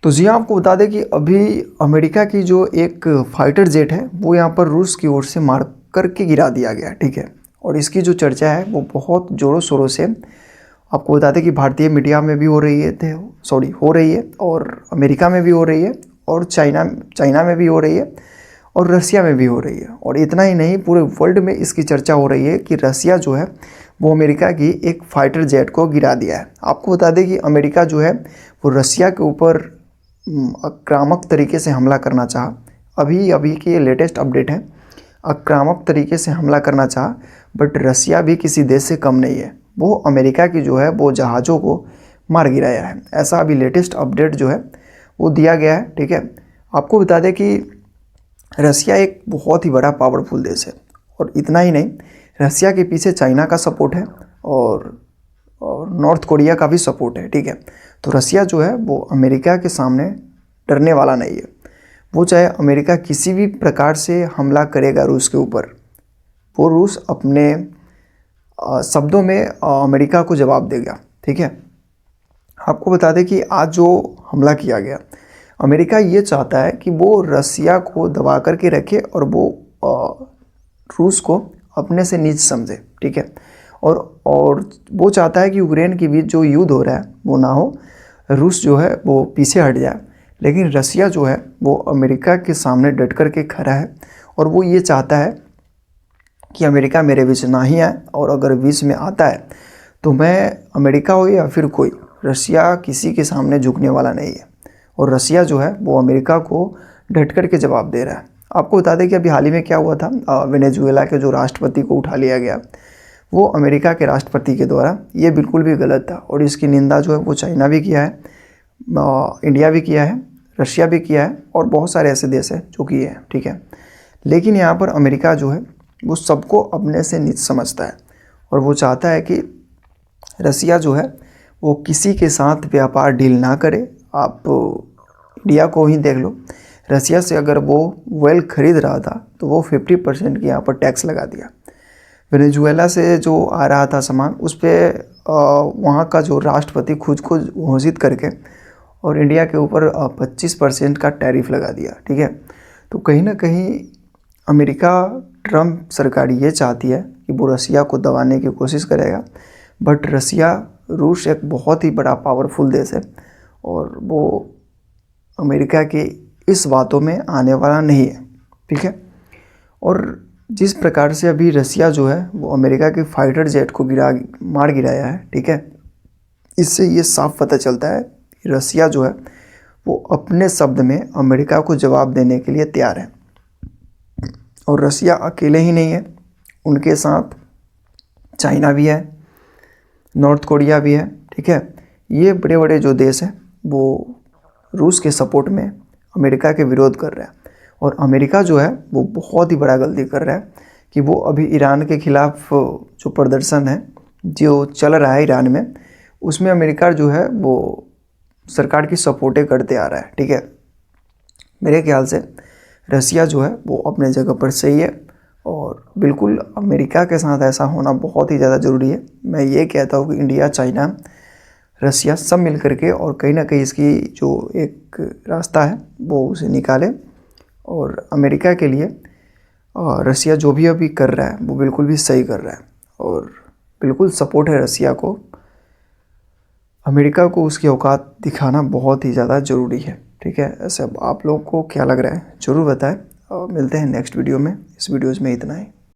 तो जी हाँ, आपको बता दें कि अभी अमेरिका की जो एक फाइटर जेट है वो यहाँ पर रूस की ओर से मार करके गिरा दिया गया, ठीक है। और इसकी जो चर्चा है वो बहुत ज़ोरों शोरों से आपको बता दें कि भारतीय मीडिया में भी हो रही है, हो रही है, और अमेरिका में भी हो रही है, और चाइना में भी हो रही है, और रसिया में भी हो रही है। और इतना ही नहीं, पूरे वर्ल्ड में इसकी चर्चा हो रही है कि रसिया जो है वो अमेरिका की एक फाइटर जेट को गिरा दिया है। आपको बता दें कि अमेरिका जो है वो रसिया के ऊपर आक्रामक तरीके से हमला करना चाहा। अभी की ये लेटेस्ट अपडेट है, आक्रामक तरीके से हमला करना चाहा, बट रसिया भी किसी देश से कम नहीं है। वो अमेरिका की जो है वो जहाज़ों को मार गिराया है। ऐसा अभी लेटेस्ट अपडेट जो है वो दिया गया है, ठीक है। आपको बता दें कि रसिया एक बहुत ही बड़ा पावरफुल देश है, और इतना ही नहीं, रसिया के पीछे चाइना का सपोर्ट है और नॉर्थ कोरिया का भी सपोर्ट है, ठीक है। तो रसिया जो है वो अमेरिका के सामने डरने वाला नहीं है। वो चाहे अमेरिका किसी भी प्रकार से हमला करेगा रूस के ऊपर, वो रूस अपने शब्दों में अमेरिका को जवाब देगा, ठीक है। आपको बता दें कि आज जो हमला किया गया, अमेरिका ये चाहता है कि वो रसिया को दबा करके रखे और वो रूस को अपने से नीच समझे, ठीक है। और वो चाहता है कि यूक्रेन के बीच जो युद्ध हो रहा है वो ना हो, रूस जो है वो पीछे हट जाए। लेकिन रसिया जो है वो अमेरिका के सामने डट कर के खड़ा है, और वो ये चाहता है कि अमेरिका मेरे बीच ना ही आए, और अगर बीच में आता है तो मैं, अमेरिका हो या फिर कोई, रसिया किसी के सामने झुकने वाला नहीं है। और रसिया जो है वो अमेरिका को डट कर के जवाब दे रहा है। आपको बता दें कि अभी हाल ही में क्या हुआ था, वेनेजुएला के जो राष्ट्रपति को उठा लिया गया, वो अमेरिका के राष्ट्रपति के द्वारा, ये बिल्कुल भी गलत था। और इसकी निंदा जो है वो चाइना भी किया है, इंडिया भी किया है, रशिया भी किया है, और बहुत सारे ऐसे देश हैं जो किए हैं, ठीक है। लेकिन यहाँ पर अमेरिका जो है वो सबको अपने से नीच समझता है, और वो चाहता है कि रसिया जो है वो किसी के साथ व्यापार डील ना करे। आप इंडिया को ही देख लो, रसिया से अगर वो ऑयल खरीद रहा था तो वो 50% की यहाँ पर टैक्स लगा दिया। वेनेजुएला से जो आ रहा था सामान, उस पर वहाँ का जो राष्ट्रपति खुद को घोषित करके और इंडिया के ऊपर 25% का टैरिफ लगा दिया, ठीक है। तो कहीं ना कहीं अमेरिका, ट्रम्प सरकार ये चाहती है कि वो रसिया को दबाने की कोशिश करेगा, बट रूस एक बहुत ही बड़ा पावरफुल देश है, और वो अमेरिका की इस बातों में आने वाला नहीं है, ठीक है। और जिस प्रकार से अभी रसिया जो है वो अमेरिका के फाइटर जेट को मार गिराया है, ठीक है, इससे ये साफ पता चलता है कि रसिया जो है वो अपने शब्द में अमेरिका को जवाब देने के लिए तैयार है। और रसिया अकेले ही नहीं है, उनके साथ चाइना भी है, नॉर्थ कोरिया भी है, ठीक है। ये बड़े बड़े जो देश हैं वो रूस के सपोर्ट में अमेरिका के विरोध कर रहा है। और अमेरिका जो है वो बहुत ही बड़ा गलती कर रहा है कि वो अभी ईरान के खिलाफ जो प्रदर्शन है जो चल रहा है ईरान में, उसमें अमेरिका जो है वो सरकार की सपोर्टें करते आ रहा है, ठीक है। मेरे ख्याल से रसिया जो है वो अपने जगह पर सही है, और बिल्कुल अमेरिका के साथ ऐसा होना बहुत ही ज़्यादा ज़रूरी है। मैं ये कहता हूँ कि इंडिया, चाइना, रसिया सब मिल करके और कहीं ना कहीं इसकी जो एक रास्ता है वो उसे निकाले, और अमेरिका के लिए रसिया जो भी अभी कर रहा है वो बिल्कुल भी सही कर रहा है, और बिल्कुल सपोर्ट है रसिया को। अमेरिका को उसकी औकात दिखाना बहुत ही ज़्यादा ज़रूरी है, ठीक है। ऐसे अब आप लोगों को क्या लग रहा है ज़रूर बताएं, और मिलते हैं नेक्स्ट वीडियो में। इस वीडियोज़ में इतना ही।